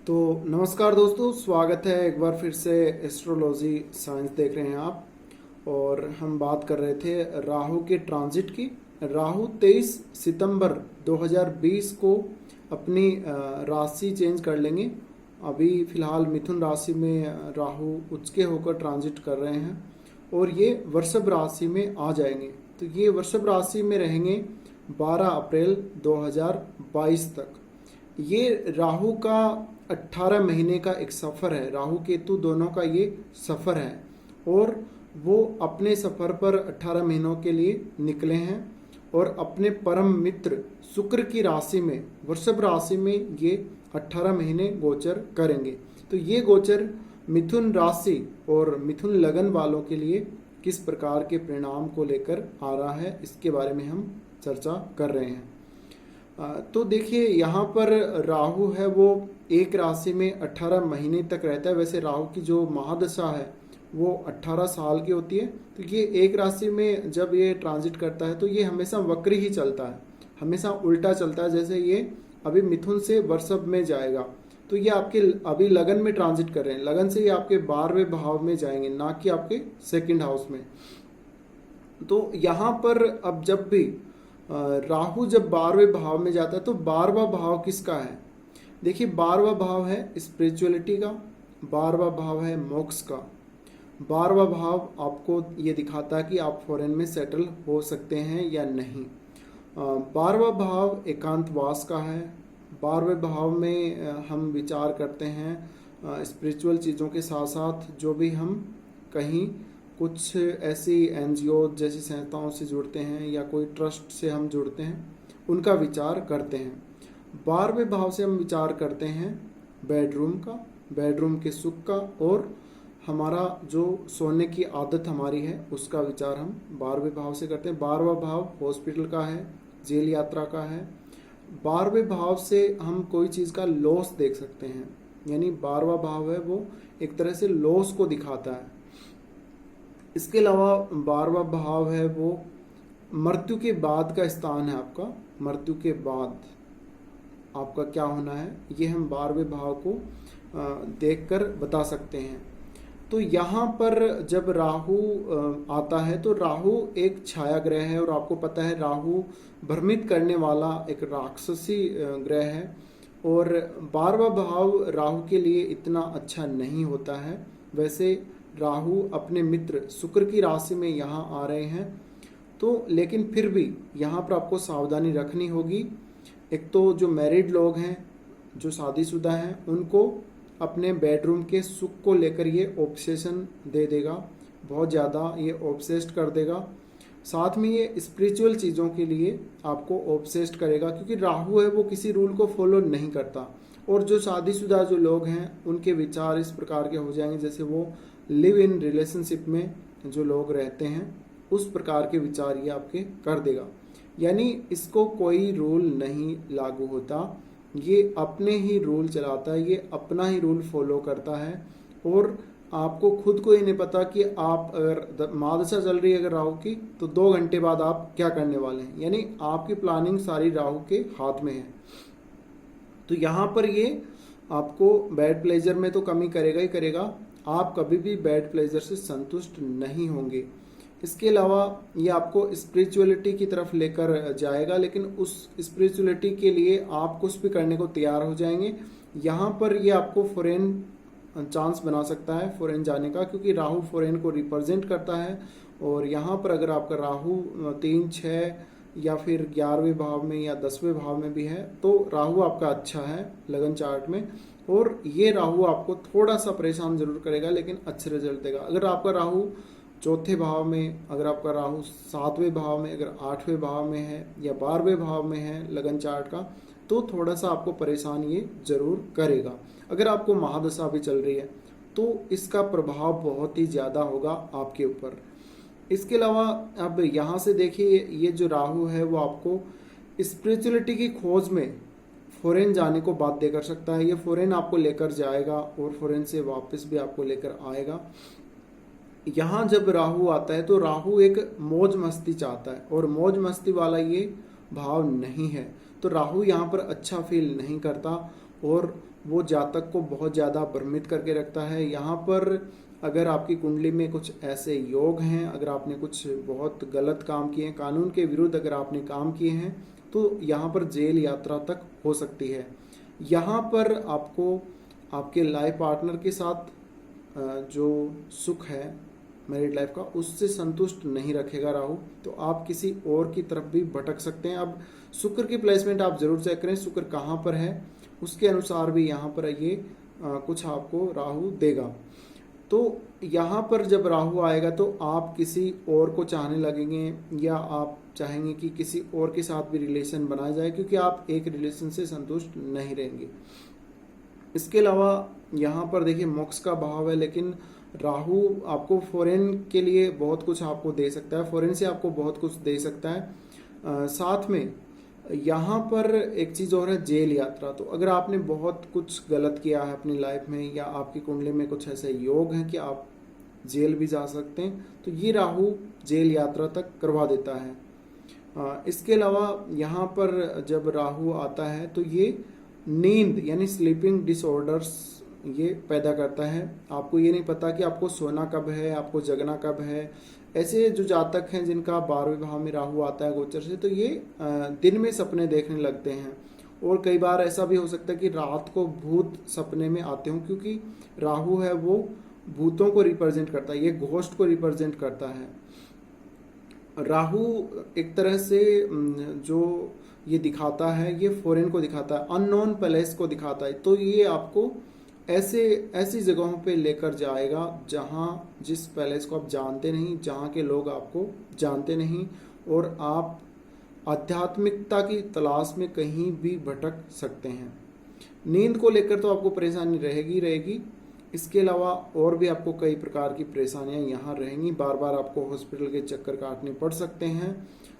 तो नमस्कार दोस्तों, स्वागत है एक बार फिर से। एस्ट्रोलॉजी साइंस देख रहे हैं आप। और हम बात कर रहे थे राहु के ट्रांजिट की। राहु 23 सितंबर 2020 को अपनी राशि चेंज कर लेंगे। अभी फिलहाल मिथुन राशि में राहु उच्च के होकर ट्रांजिट कर रहे हैं और ये वृषभ राशि में आ जाएंगे। तो ये वृषभ राशि में रहेंगे 12 अप्रैल 2022 तक। ये राहु का 18 महीने का एक सफ़र है। राहु केतु दोनों का ये सफ़र है और वो अपने सफ़र पर 18 महीनों के लिए निकले हैं और अपने परम मित्र शुक्र की राशि में, वृषभ राशि में ये 18 महीने गोचर करेंगे। तो ये गोचर मिथुन राशि और मिथुन लगन वालों के लिए किस प्रकार के परिणाम को लेकर आ रहा है, इसके बारे में हम चर्चा कर रहे हैं। तो देखिए, यहाँ पर राहु है वो एक राशि में 18 महीने तक रहता है। वैसे राहु की जो महादशा है वो 18 साल की होती है। तो ये एक राशि में जब ये ट्रांजिट करता है तो ये हमेशा वक्र ही चलता है, हमेशा उल्टा चलता है। जैसे ये अभी मिथुन से वृषभ में जाएगा तो ये आपके अभी लगन में ट्रांजिट कर रहे हैं, लगन से ये आपके 12वें भाव में जाएंगे, ना कि आपके सेकंड हाउस में। तो यहाँ पर अब जब भी राहु जब 12वें भाव में जाता है तो 12वां भाव किसका है? देखिए, 12वां भाव है स्पिरिचुअलिटी का, 12वां भाव है मोक्ष का। 12वां भाव आपको ये दिखाता है कि आप फॉरेन में सेटल हो सकते हैं या नहीं। 12वां भाव एकांतवास का है। 12वें भाव में हम विचार करते हैं स्पिरिचुअल चीज़ों के साथ साथ जो भी हम कहीं कुछ ऐसी एनजीओ जैसी संस्थाओं से जुड़ते हैं या कोई ट्रस्ट से हम जुड़ते हैं, उनका विचार करते हैं। 12वें भाव से हम विचार करते हैं बेडरूम का, बेडरूम के सुख का, और हमारा जो सोने की आदत हमारी है उसका विचार हम 12वें भाव से करते हैं। 12वां भाव हॉस्पिटल का है, जेल यात्रा का है। 12वें भाव से हम कोई चीज़ का लॉस देख सकते हैं, यानी 12वां भाव है वो एक तरह से लॉस को दिखाता है। इसके अलावा 12वां भाव है वो मृत्यु के बाद का स्थान है आपका। मृत्यु के बाद आपका क्या होना है, ये हम 12वें भाव को देखकर बता सकते हैं। तो यहाँ पर जब राहु आता है तो राहु एक छाया ग्रह है और आपको पता है राहु भ्रमित करने वाला एक राक्षसी ग्रह है और 12वां भाव राहु के लिए इतना अच्छा नहीं होता है। वैसे राहु अपने मित्र शुक्र की राशि में यहाँ आ रहे हैं तो, लेकिन फिर भी यहाँ पर आपको सावधानी रखनी होगी। एक तो जो मैरिड लोग हैं, जो शादीशुदा हैं, उनको अपने बेडरूम के सुख को लेकर ये ऑब्सेशन दे देगा, बहुत ज़्यादा ये ऑब्सेस्ड कर देगा। साथ में ये स्पिरिचुअल चीज़ों के लिए आपको ऑब्सेस्ड करेगा, क्योंकि राहु है वो किसी रूल को फॉलो नहीं करता। और जो शादीशुदा जो लोग हैं उनके विचार इस प्रकार के हो जाएंगे जैसे वो लिव इन रिलेशनशिप में जो लोग रहते हैं उस प्रकार के विचार ये आपके कर देगा। यानी इसको कोई रूल नहीं लागू होता, ये अपने ही रूल चलाता है, ये अपना ही रूल फॉलो करता है। और आपको खुद को ही नहीं पता कि आप अगर महादशा चल रही है अगर राहु की, तो 2 घंटे बाद आप क्या करने वाले हैं। यानी आपकी प्लानिंग सारी राहु के हाथ में है। तो यहाँ पर ये आपको बैड प्लेजर में तो कमी करेगा ही करेगा, आप कभी भी बैड प्लेजर से संतुष्ट नहीं होंगे। इसके अलावा ये आपको स्पिरिचुअलिटी की तरफ लेकर जाएगा, लेकिन उस स्पिरिचुअलिटी के लिए आप कुछ भी करने को तैयार हो जाएंगे। यहाँ पर ये आपको फॉरेन चांस बना सकता है, फॉरेन जाने का, क्योंकि राहु फॉरेन को रिप्रेजेंट करता है। और यहाँ पर अगर आपका राहु 3, 6 या फिर 11वें भाव में या 10वें भाव में भी है तो राहु आपका अच्छा है लगन चार्ट में। और ये राहु आपको थोड़ा सा परेशान जरूर करेगा लेकिन अच्छे रिजल्ट देगा। अगर आपका राहु 4थे भाव में, अगर आपका राहु 7वें भाव में, अगर 8वें भाव में है या 12वें भाव में है लगन चार्ट का, तो थोड़ा सा आपको परेशान ये जरूर करेगा। अगर आपको महादशा भी चल रही है तो इसका प्रभाव बहुत ही ज़्यादा होगा आपके ऊपर। इसके अलावा अब यहाँ से देखिए, ये जो राहु है वो आपको स्पिरिचुअलिटी की खोज में फॉरेन जाने को बाध्य कर सकता है। ये फॉरेन आपको लेकर जाएगा और फॉरेन से वापस भी आपको लेकर आएगा। यहाँ जब राहु आता है तो राहु एक मौज मस्ती चाहता है और मौज मस्ती वाला ये भाव नहीं है, तो राहु यहाँ पर अच्छा फील नहीं करता और वो जातक को बहुत ज़्यादा भ्रमित करके रखता है। यहाँ पर अगर आपकी कुंडली में कुछ ऐसे योग हैं, अगर आपने कुछ बहुत गलत काम किए हैं, कानून के विरुद्ध अगर आपने काम किए हैं, तो यहाँ पर जेल यात्रा तक हो सकती है। यहाँ पर आपको आपके लाइफ पार्टनर के साथ जो सुख है मैरिड लाइफ का, उससे संतुष्ट नहीं रखेगा राहु, तो आप किसी और की तरफ भी भटक सकते हैं। अब शुक्र की प्लेसमेंट आप जरूर चेक करें, शुक्र कहाँ पर है, उसके अनुसार भी यहाँ पर ये कुछ आपको राहु देगा। तो यहाँ पर जब राहु आएगा तो आप किसी और को चाहने लगेंगे, या आप चाहेंगे कि किसी और के साथ भी रिलेशन बनाया जाए, क्योंकि आप एक रिलेशन से संतुष्ट नहीं रहेंगे। इसके अलावा यहाँ पर देखिए मोक्ष का भाव है, लेकिन राहु आपको फॉरेन के लिए बहुत कुछ आपको दे सकता है, फॉरेन से आपको बहुत कुछ दे सकता है। साथ में यहाँ पर एक चीज़ और है, जेल यात्रा। तो अगर आपने बहुत कुछ गलत किया है अपनी लाइफ में, या आपकी कुंडली में कुछ ऐसे योग हैं कि आप जेल भी जा सकते हैं, तो ये राहु जेल यात्रा तक करवा देता है। इसके अलावा यहाँ पर जब राहु आता है तो ये नींद यानी स्लीपिंग डिसऑर्डर्स ये पैदा करता है। आपको ये नहीं पता कि आपको सोना कब है, आपको जगना कब है। ऐसे जो जातक हैं जिनका 12वें भाव में राहु आता है गोचर से, तो ये दिन में सपने देखने लगते हैं, और कई बार ऐसा भी हो सकता है कि रात को भूत सपने में आते हों, क्योंकि राहु है वो भूतों को रिप्रेजेंट करता है, ये घोस्ट को रिप्रेजेंट करता है। राहु एक तरह से जो ये दिखाता है, ये फॉरेन को दिखाता है, अननोन प्लेस को दिखाता है। तो ये आपको ऐसी जगहों पे लेकर जाएगा जहाँ जिस पैलेस को आप जानते नहीं, जहाँ के लोग आपको जानते नहीं, और आप आध्यात्मिकता की तलाश में कहीं भी भटक सकते हैं। नींद को लेकर तो आपको परेशानी रहेगी। इसके अलावा और भी आपको कई प्रकार की परेशानियां यहाँ रहेंगी। बार बार आपको हॉस्पिटल के चक्कर काटने पड़ सकते हैं।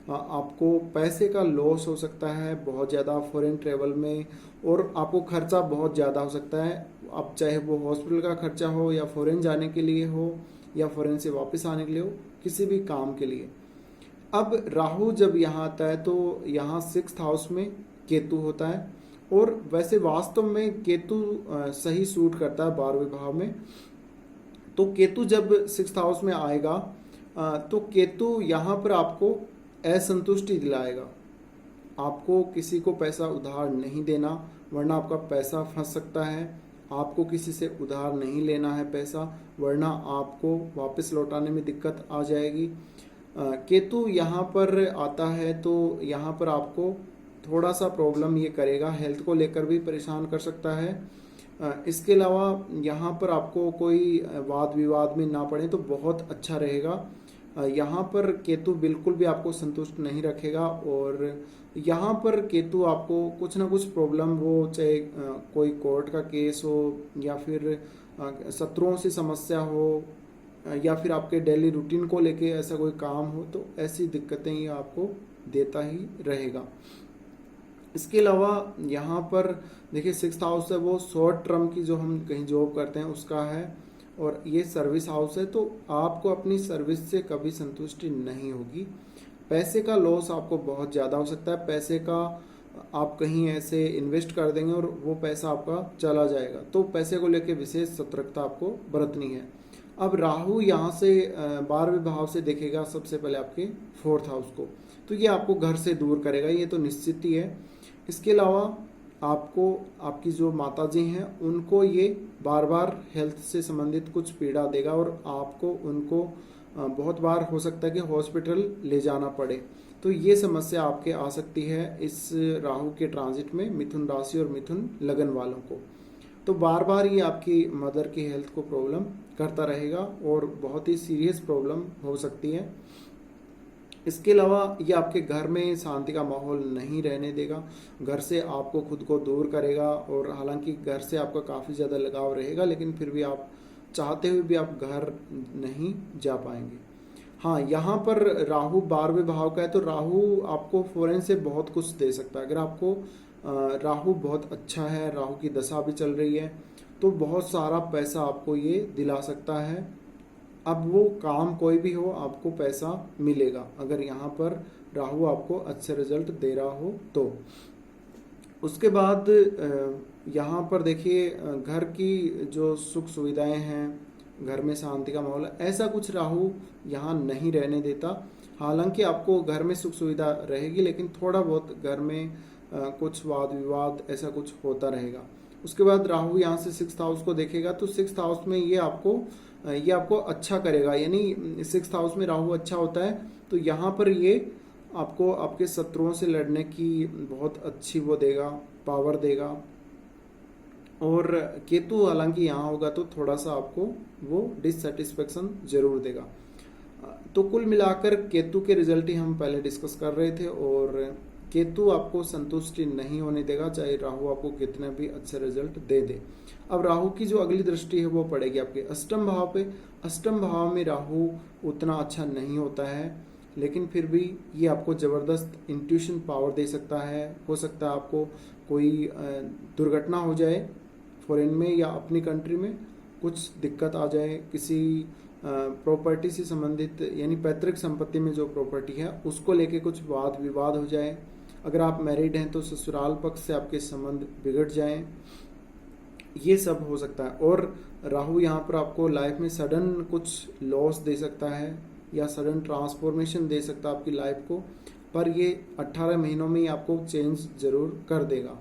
आपको पैसे का लॉस हो सकता है बहुत ज़्यादा फॉरेन ट्रेवल में, और आपको खर्चा बहुत ज़्यादा हो सकता है। अब चाहे वो हॉस्पिटल का खर्चा हो, या फॉरेन जाने के लिए हो, या फॉरेन से वापस आने के लिए हो, किसी भी काम के लिए। अब राहु जब यहाँ आता है तो यहाँ 6th हाउस में केतु होता है, और वैसे वास्तव में केतु सही सूट करता है 12वें भाव में। तो केतु जब 6th हाउस में आएगा तो केतु यहाँ पर आपको असंतुष्टि दिलाएगा। आपको किसी को पैसा उधार नहीं देना, वरना आपका पैसा फंस सकता है। आपको किसी से उधार नहीं लेना है पैसा, वरना आपको वापस लौटाने में दिक्कत आ जाएगी। केतु यहाँ पर आता है तो यहाँ पर आपको थोड़ा सा प्रॉब्लम ये करेगा, हेल्थ को लेकर भी परेशान कर सकता है। इसके अलावा यहाँ पर आपको कोई वाद विवाद में ना पड़े तो बहुत अच्छा रहेगा। यहाँ पर केतु बिल्कुल भी आपको संतुष्ट नहीं रखेगा, और यहाँ पर केतु आपको कुछ ना कुछ प्रॉब्लम, वो चाहे कोई कोर्ट का केस हो, या फिर शत्रुओं से समस्या हो, या फिर आपके डेली रूटीन को लेके ऐसा कोई काम हो, तो ऐसी दिक्कतें ये आपको देता ही रहेगा। इसके अलावा यहाँ पर देखिए 6th हाउस है वो शॉर्ट टर्म की जो हम कहीं जॉब करते हैं उसका है, और ये सर्विस हाउस है, तो आपको अपनी सर्विस से कभी संतुष्टि नहीं होगी। पैसे का लॉस आपको बहुत ज़्यादा हो सकता है। पैसे का आप कहीं ऐसे इन्वेस्ट कर देंगे और वो पैसा आपका चला जाएगा, तो पैसे को लेकर विशेष सतर्कता आपको बरतनी है। अब राहु यहाँ से 12वें भाव से देखेगा सबसे पहले आपके 4th हाउस को, तो ये आपको घर से दूर करेगा, ये तो निश्चित ही है। इसके अलावा आपको आपकी जो माताजी हैं उनको ये बार बार हेल्थ से संबंधित कुछ पीड़ा देगा, और आपको उनको बहुत बार हो सकता है कि हॉस्पिटल ले जाना पड़े। तो ये समस्या आपके आ सकती है इस राहु के ट्रांजिट में मिथुन राशि और मिथुन लगन वालों को। तो बार बार ये आपकी मदर की हेल्थ को प्रॉब्लम करता रहेगा, और बहुत ही सीरियस प्रॉब्लम हो सकती है। इसके अलावा ये आपके घर में शांति का माहौल नहीं रहने देगा, घर से आपको खुद को दूर करेगा, और हालांकि घर से आपका काफ़ी ज़्यादा लगाव रहेगा, लेकिन फिर भी आप चाहते हुए भी आप घर नहीं जा पाएंगे। हाँ, यहाँ पर राहु 12वें भाव का है, तो राहु आपको फॉरेन से बहुत कुछ दे सकता है। अगर आपको राहु बहुत अच्छा है, राहु की दशा भी चल रही है, तो बहुत सारा पैसा आपको ये दिला सकता है। अब वो काम कोई भी हो, आपको पैसा मिलेगा अगर यहाँ पर राहु आपको अच्छे रिजल्ट दे रहा हो तो। उसके बाद यहाँ पर देखिए घर की जो सुख सुविधाएं हैं, घर में शांति का माहौल है, ऐसा कुछ राहु यहाँ नहीं रहने देता। हालांकि आपको घर में सुख सुविधा रहेगी, लेकिन थोड़ा बहुत घर में कुछ वाद विवाद ऐसा कुछ होता रहेगा। उसके बाद राहु यहाँ से 6th हाउस को देखेगा, तो 6th हाउस में ये आपको अच्छा करेगा। यानी 6th हाउस में राहु अच्छा होता है, तो यहाँ पर ये आपको आपके शत्रुओं से लड़ने की बहुत अच्छी वो देगा, पावर देगा। और केतु हालांकि यहाँ होगा तो थोड़ा सा आपको वो डिससेटिस्फेक्शन जरूर देगा। तो कुल मिलाकर केतु के रिजल्ट ही हम पहले डिस्कस कर रहे थे, और केतु आपको संतुष्टि नहीं होने देगा, चाहे राहु आपको कितना भी अच्छे रिजल्ट दे दे। अब राहु की जो अगली दृष्टि है वो पड़ेगी आपके अष्टम भाव पे। अष्टम भाव में राहु उतना अच्छा नहीं होता है, लेकिन फिर भी ये आपको ज़बरदस्त इंट्यूशन पावर दे सकता है। हो सकता है आपको कोई दुर्घटना हो जाए फॉरेन में या अपनी कंट्री में, कुछ दिक्कत आ जाए, किसी प्रॉपर्टी से संबंधित यानी पैतृक संपत्ति में जो प्रॉपर्टी है उसको लेके कुछ वाद विवाद हो जाए। अगर आप मैरिड हैं तो ससुराल पक्ष से आपके संबंध बिगड़ जाएं, ये सब हो सकता है। और राहु यहाँ पर आपको लाइफ में सडन कुछ लॉस दे सकता है या सडन ट्रांसफॉर्मेशन दे सकता है आपकी लाइफ को, पर ये 18 महीनों में ही आपको चेंज जरूर कर देगा।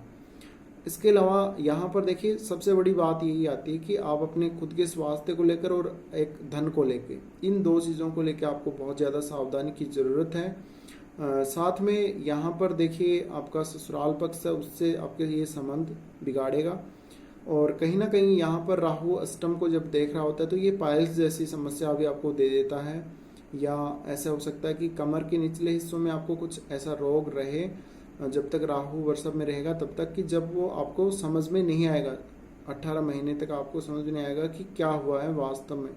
इसके अलावा यहाँ पर देखिए सबसे बड़ी बात यही आती है कि आप अपने खुद के स्वास्थ्य को लेकर और एक धन को लेकर, इन दो चीज़ों को लेकर आपको बहुत ज़्यादा सावधानी की ज़रूरत है। साथ में यहाँ पर देखिए आपका ससुराल पक्ष है, उससे आपके ये संबंध बिगाड़ेगा। और कहीं ना कहीं यहाँ पर राहु अष्टम को जब देख रहा होता है तो ये पाइल्स जैसी समस्या भी आपको दे देता है, या ऐसा हो सकता है कि कमर के निचले हिस्सों में आपको कुछ ऐसा रोग रहे जब तक राहु वृषभ में रहेगा, तब तक कि जब वो आपको समझ में नहीं आएगा। 18 महीने तक आपको समझ में नहीं आएगा कि क्या हुआ है वास्तव में।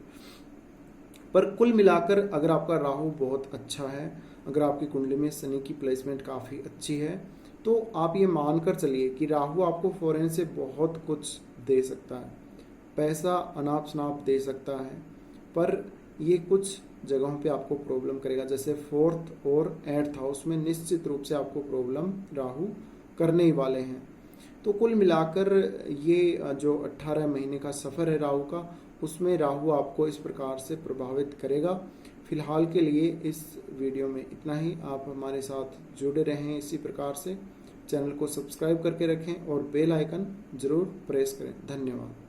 पर कुल मिलाकर अगर आपका राहु बहुत अच्छा है, अगर आपकी कुंडली में शनि की प्लेसमेंट काफ़ी अच्छी है, तो आप ये मानकर चलिए कि राहु आपको फॉरेन से बहुत कुछ दे सकता है, पैसा अनाप शनाप दे सकता है, पर ये कुछ जगहों पे आपको प्रॉब्लम करेगा। जैसे 4th और 8th हाउस में निश्चित रूप से आपको प्रॉब्लम राहु करने ही वाले हैं। तो कुल मिलाकर ये जो 18 महीने का सफ़र है राहु का, उसमें राहु आपको इस प्रकार से प्रभावित करेगा। फिलहाल के लिए इस वीडियो में इतना ही। आप हमारे साथ जुड़े रहें इसी प्रकार से, चैनल को सब्सक्राइब करके रखें और बेल आइकन ज़रूर प्रेस करें। धन्यवाद।